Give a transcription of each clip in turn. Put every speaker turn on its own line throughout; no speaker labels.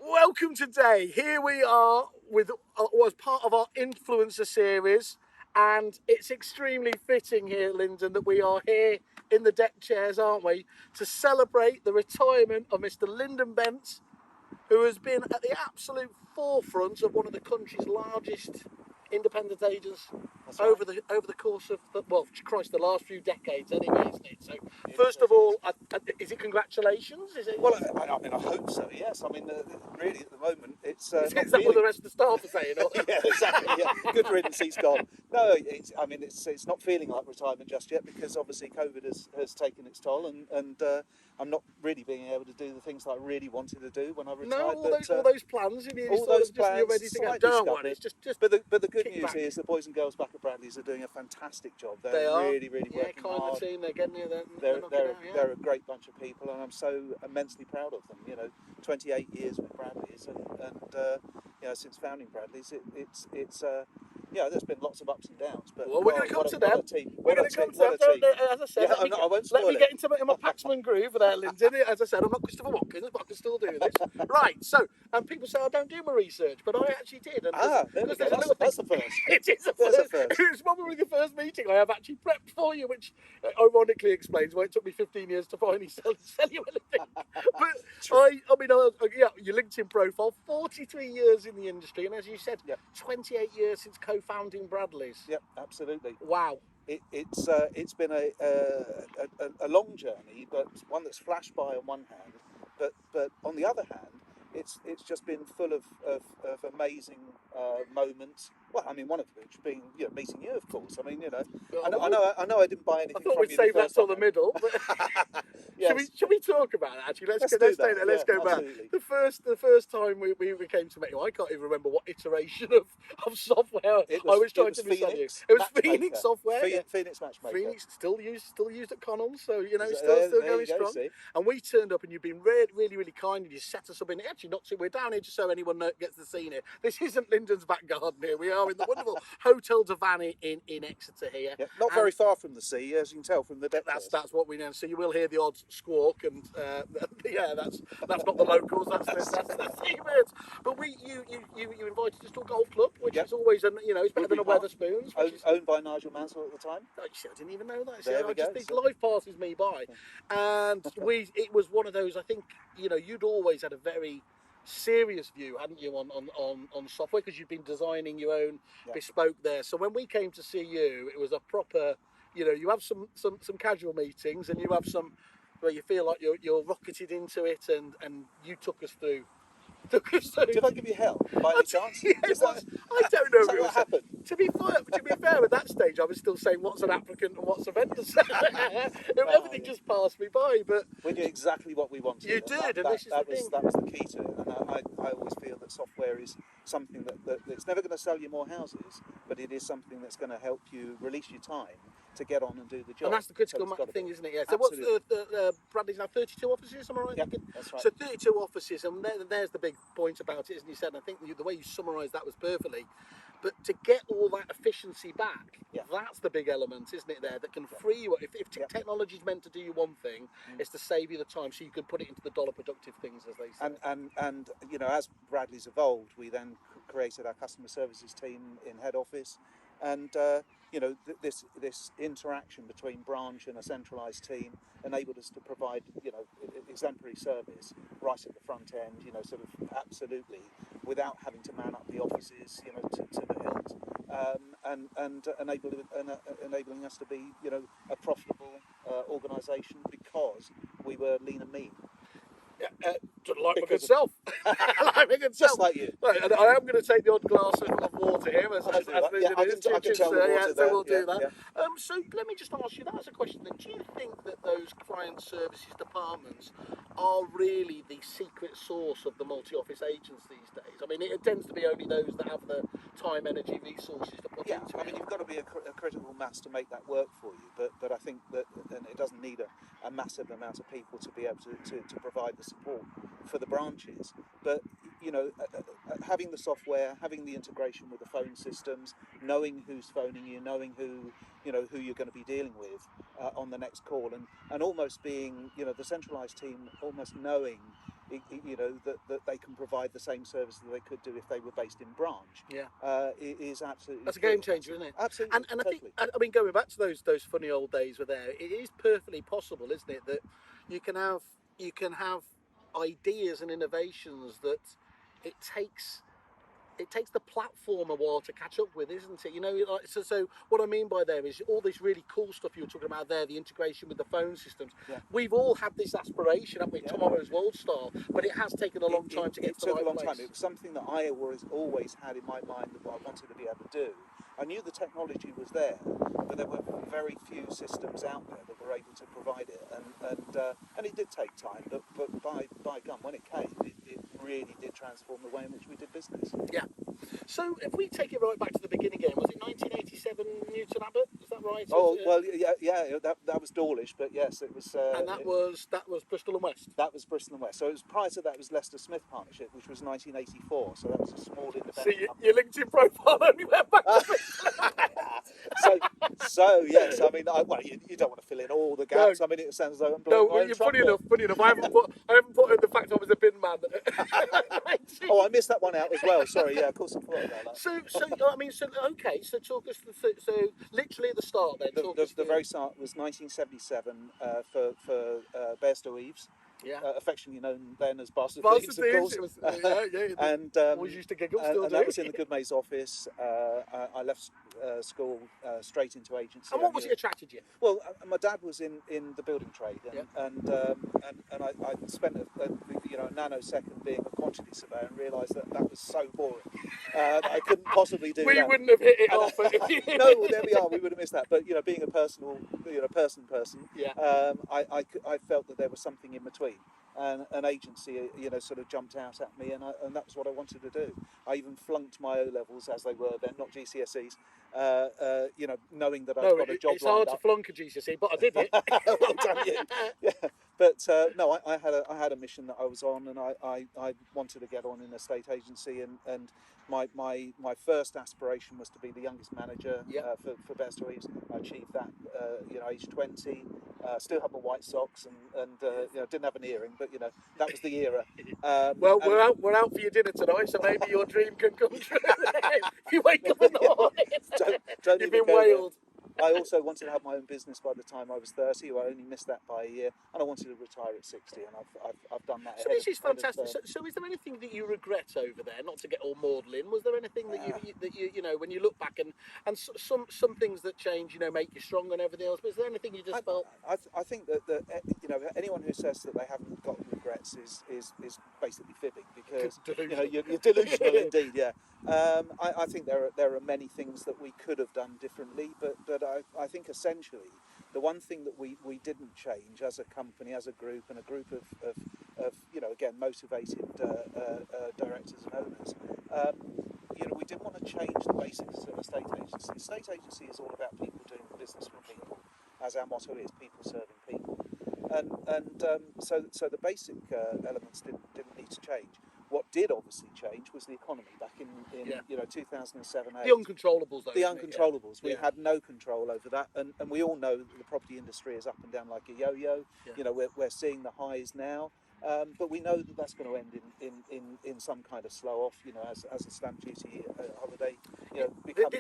Welcome today. Here we are with was part of our influencer series, and it's extremely fitting here, Lyndon, that we are here in the deck chairs, aren't we, to celebrate the retirement of Mr. Lyndon Bent, who has been at the absolute forefront of one of the country's largest independent agents over the course of the last few decades anyway, isn't it? So first of all, is it congratulations? Is it?
Well, I mean, I hope so. Yes. I mean, really, at the moment, it's
Is
not
that what
feeling.
the rest of the staff are saying? Or?
Yeah, exactly. Yeah, good riddance. He's gone. No, I mean, it's not feeling like retirement just yet because obviously COVID has taken its toll, and I'm not really being able to do the things that I really wanted to do when I retired.
No, all those plans.
All those plans,
you're ready to go.
slightly
Don't
scuppered.
worry. It's just.
But the good
kick
news
back.
is the boys and girls back at Bradley's are doing a fantastic job. They're
They are
really working
kind
hard.
of team. They're getting you.
They're a great bunch of people, and I'm so immensely proud of them. 28 years with Bradley's, and since founding Bradley's, there's been lots of ups and downs. But
Well, we're going to come to them.
We're going to come to them.
As I said,
I won't spoil
let me
it.
get into my Paxman groove there, Lyndon. As I said, I'm not Christopher Watkins, but I can still do this. Right, so, and people say I don't do my research, but I actually did. And
There we go. That's the first.
It is a
first.
It's probably the first meeting I have actually prepped for you, which ironically explains why it took me 15 years to finally sell you anything. But your LinkedIn profile, 43 years in the industry, and as you said, 28 years since co-founding Bradley's.
Yep, absolutely.
Wow.
It's been a long journey, but one that's flashed by on one hand, but on the other hand, it's just been full of amazing moments. Well, I mean, one of which being meeting you, of course. I mean, I know I didn't buy anything.
I thought
from
we'd
you
save
the
that
first
till
time.
the middle. But
Yes.
Should we talk about it? Actually, let's go back.
Absolutely.
The first time we came to meet you, I can't even remember what iteration of software I was trying to be selling you. It was Phoenix software.
Phoenix Matchmaker.
Phoenix still used at Connell, so it's
There
still
you
going
go,
strong.
see?
And we turned up, and you've been really kind, and you set us up in. Actually, not so we're down here just so anyone gets the scene here. This isn't Lyndon's back garden here. We are in the wonderful Hotel Davani in Exeter here.
Yeah, not very far from the sea, as you can tell from the deck.
That's what we know. So you will hear the odd squawk, and that's not the locals. That's the seabirds. But you invited us to a golf club, which is always it's better than a Weatherspoons.
Owned by Nigel Mansell at the time.
I didn't even know that.
There we go.
This life passes me by, and it was one of those. I think you'd always had a very serious view, hadn't you, on software, because you've been designing your own bespoke there. So when we came to see you, it was a proper. You have some casual meetings, and you have some where you feel like you're rocketed into it, and you took us through.
Did I give you hell by any chance?
I don't know.
What happened?
To be fair, at that stage, I was still saying what's an applicant and what's a vendor. Everything just passed me by. But
we did exactly what we wanted.
You did, and this is the thing.
That was the key to it. And I always feel that software is something that's never going to sell you more houses, but it is something that's going to help you release your time to get on and do the job.
And that's the critical thing, isn't it? Yeah. So
Absolutely.
what's Bradley's now 32 offices? Am I right?
Yeah, that's right.
So 32 offices, and there's the big point about it, isn't you said? And I think the way you summarised that was perfectly. But to get all that efficiency back, that's the big element, isn't it? There that can free you. If technology is meant to do you one thing, it's to save you the time, so you can put it into the dollar productive things, as they say.
And as Bradley's evolved, we then created our customer services team in head office, and this interaction between branch and a centralised team enabled us to provide exemplary service right at the front end, sort of absolutely without having to man up the offices, to the hilt, and enabling us to be a profitable organisation because we were lean and mean.
Like my good self.
Just like you.
Right, and I am going to take the odd glass of water here, as
I can tell the water
so we'll do
there.
that. So let me just ask you that as a question then. Do you think that those client services departments are really the secret source of the multi-office agents these days? I mean, it tends to be only those that have the time, energy, resources to put into it.
I mean, you've got to be a critical mass to make that work for you, but I think that it doesn't need a massive amount of people to be able to provide the support for the branches. But having the software, having the integration with the phone systems, knowing who's phoning you, knowing who you're going to be dealing with on the next call, and almost being the centralised team almost knowing you know, that they can provide the same service that they could do if they were based in branch.
Yeah.
It is absolutely.
That's a game changer, isn't it?
Absolutely.
And I think,
Totally.
I mean, going back to those funny old days were there. It is perfectly possible, isn't it, that you can have ideas and innovations that it takes the platform a while to catch up with, isn't it? You know, like, so what I mean by there is all this really cool stuff you were talking about there, the integration with the phone systems.
Yeah.
We've all had this aspiration, haven't we,
Yeah.
tomorrow's world style, but it has taken a long time to get
It
to the
took
right
a long
place.
time. It was something that I always had in my mind that I wanted to be able to do. I knew the technology was there, but there were very few systems out there that were able to provide it, and it did take time. But by gum, when it came, it really did transform the way in which we did business.
Yeah. So if we take it right back to the beginning again, was it 1987 Newton Abbott? Is that right?
Oh well, yeah. That was Dawlish, but yes, it was.
And that was Bristol and West.
That was Bristol and West. So it was prior to that, it was Leicester Smith Partnership, which was 1984. So that was a small independent.
See,
company.
your LinkedIn profile only went back to Bristol.
so yes, I mean, you don't want to fill in all the gaps.
No.
I mean, it sounds as though I'm
No,
blowing my own
you're
trumpet.
funny enough. I haven't put in the fact I was a bin man.
Oh, I missed that one out as well. Sorry, yeah, of course I forgot about that.
So I mean, okay. So talk us so literally at the start then.
The very start was 1977 for Bairstow Eves.
Yeah.
Affectionately known then as Bastard
Bastard
Thieves, of course.
It was, yeah.
And
always used to giggle.
and,
Still
and
do.
that was in the Goodmay's office. I left school straight into agency.
And what was it attracted you?
Well, my dad was in the building trade, and I spent a nanosecond being a quantity surveyor and realised that was so boring. I couldn't possibly do that.
We wouldn't have hit it off.
No, well, there we are. We would have missed that. But being a personal, person,
yeah.
I felt that there was something in between. And an agency, sort of jumped out at me, and that was what I wanted to do. I even flunked my O levels as they were then, not GCSEs. Knowing that I've got a job.
It's hard to flunk a GCSE, but I did it.
Well done, you. Yeah. But no, I had a mission that I was on, and I wanted to get on in a state agency, and my first aspiration was to be the youngest manager for Bairstow Eves. I achieved that, age 20. Still had my white socks and didn't have an earring, but that was the era.
Well, we're out for your dinner tonight, so maybe your dream can come true. You wake up in the morning.
Don't
You've
even
been wailed.
I also wanted to have my own business by the time I was 30. I only missed that by a year, and I wanted to retire at 60, and I've done that.
So this is fantastic. So is there anything that you regret over there? Not to get all maudlin. Was there anything that you when you look back and some things that change, make you stronger and everything else? But is there anything you just felt?
I think that anyone who says that they haven't got regrets is basically fibbing, because you're delusional indeed. Yeah. I think there are many things that we could have done differently, but I think essentially the one thing that we didn't change as a company, as a group, and a group of again motivated directors and owners, we didn't want to change the basics of a state agency. A state agency is all about people doing business for people, as our motto is, people serving people, so the basic elements didn't need to change. What did obviously change was the economy back in 2007.
The uncontrollables, though.
The uncontrollables.
Yeah.
We had no control over that, and we all know that the property industry is up and down like a yo-yo.
Yeah.
We're seeing the highs now, but we know that that's going to end in some kind of slow off. As a stamp duty holiday,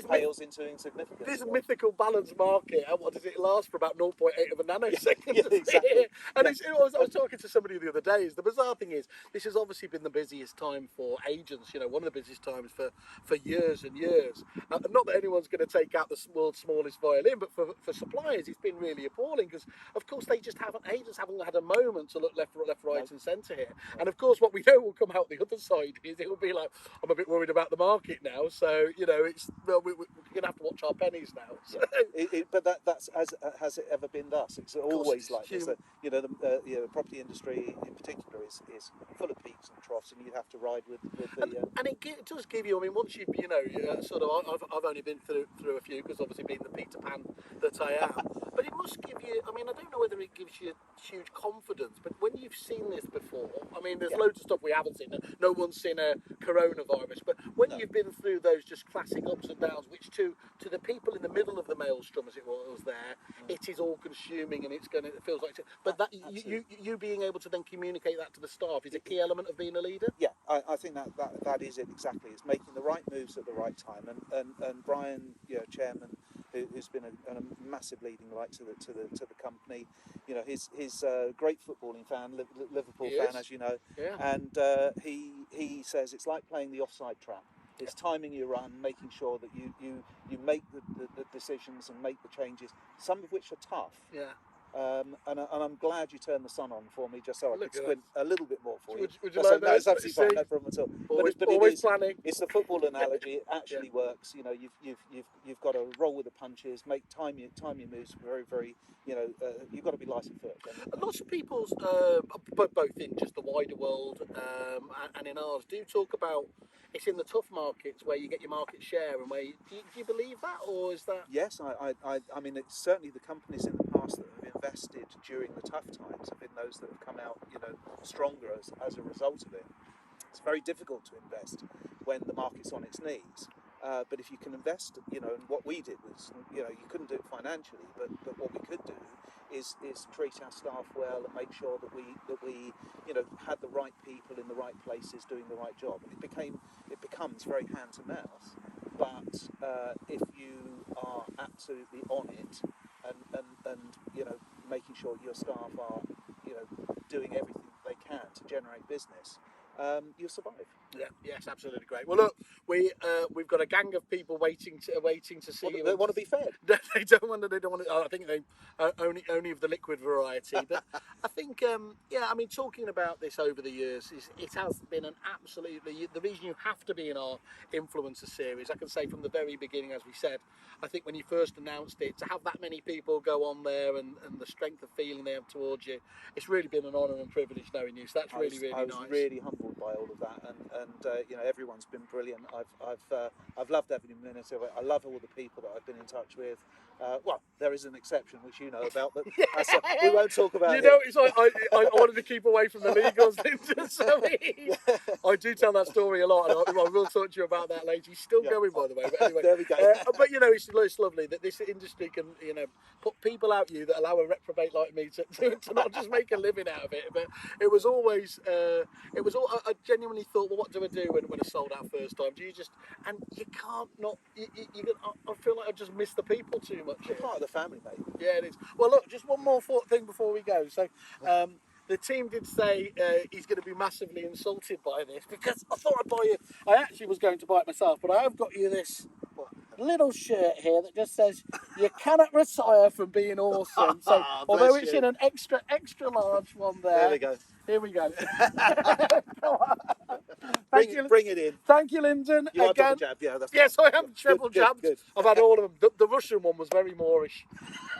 pales into insignificance.
This mythical balance market, and what does it last for? About 0.8 of a nanosecond.
Yeah, exactly.
And I was talking to somebody the other day. The bizarre thing is, this has obviously been the busiest time for agents. One of the busiest times for years and years. Not that anyone's going to take out the world's smallest violin, but for suppliers, it's been really appalling, because of course agents haven't had a moment to look left, right, and centre here. And of course, what we know will come out the other side is it will be like, I'm a bit worried about the market now. So we're going to have to watch our pennies now. So.
But that's has it ever been thus? It's always like this. The property industry in particular is full of peaks and troughs, and you have to ride with the.
And it does give you. I mean, once you've I've only been through a few, because obviously being the Peter Pan that I am. But But it must give you, I mean, I don't know whether it gives you huge confidence, but when you've seen this before, I mean, there's loads of stuff we haven't seen. No one's seen a coronavirus, but when you've been through those just classic ups and downs, which to the people in the middle of the maelstrom, as it was there, it is all consuming and it's going to, it feels like, but that you being able to then communicate that to the staff is a key element of being a leader.
Yeah, I think that is it exactly. It's making the right moves at the right time, and Brian, chairman, who's been a massive leading light to the company. He's a great footballing fan, Liverpool fan, as you know, and he says it's like playing the offside trap. It's timing your run, making sure that you make the decisions and make the changes, some of which are tough.
Yeah.
And I'm glad you turned the sun on for me, just so I could squint a little bit more for you.
Would you like
that's absolutely fine, no problem at all.
Always planning.
It's the football analogy. It actually works. You've got to roll with the punches, time your moves very, very. You've got to be light and foot.
Lots of people, both in just the wider world and in ours, do talk about it's in the tough markets where you get your market share, and do you believe that, or is that?
Yes, I mean, it's certainly the companies in the past that have invested during the tough times have been those that have come out, stronger as a result of it. It's very difficult to invest when the market's on its knees. But if you can invest, and what we did was, you couldn't do it financially, but what we could do is treat our staff well and make sure that we had the right people in the right places doing the right job. And it becomes very hand to mouth. But if you are absolutely on it and making sure your staff are doing everything they can to generate business, you'll survive.
Yeah, yes, absolutely great. Well, look, we've got a gang of people waiting to see you.
They want to be fed.
They don't want to. I think they only of the liquid variety. But I think, I mean, talking about this over the years, it has been an absolutely the reason you have to be in our influencer series. I can say from the very beginning, as we said, I think when you first announced it, to have that many people go on there and the strength of feeling they have towards you, it's really been an honour and privilege knowing you. So that's really nice.
I was really humbled by all of that, and everyone's been brilliant. I've loved every minute of it. I love all the people that I've been in touch with. Well, there is an exception which you know about, but we won't talk about.
It's like I wanted to keep away from the legals, so I do tell that story a lot, and I will talk to you about that later. He's still going, by the way. But anyway,
there we go.
But it's lovely that this industry can put people out you that allow a reprobate like me to not just make a living out of it. But it was always I genuinely thought, well, what do I do when I sold out first time? Do you just, and you can't not I feel like I just miss the people too much.
You're part of the family, mate.
Yeah, it is. Well, look, just one more thing before we go. So, the team did say he's going to be massively insulted by this, because I thought I'd buy you. I actually was going to buy it myself, but I have got you this little shirt here that just says you cannot retire from being awesome. So, although it's in an extra large one there.
We go.
Here we go.
Bring it in.
Thank you, Lyndon.
You are double jab, yeah.
Yes, I am triple jabbed.
Good.
I've had all of them. The Russian one was very Moorish.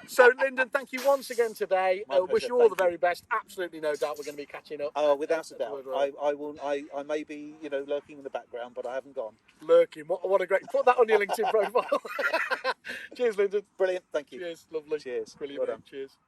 So, Lyndon, thank you once again today. I wish you all the very best. Absolutely no doubt we're going to be catching up.
Oh, without a doubt. I may be, lurking in the background, but I haven't gone.
Lurking. What a great. Put that on your LinkedIn profile. Cheers, Lyndon.
Brilliant. Thank you.
Cheers. Lovely.
Cheers.
Brilliant.
Well done.
Cheers.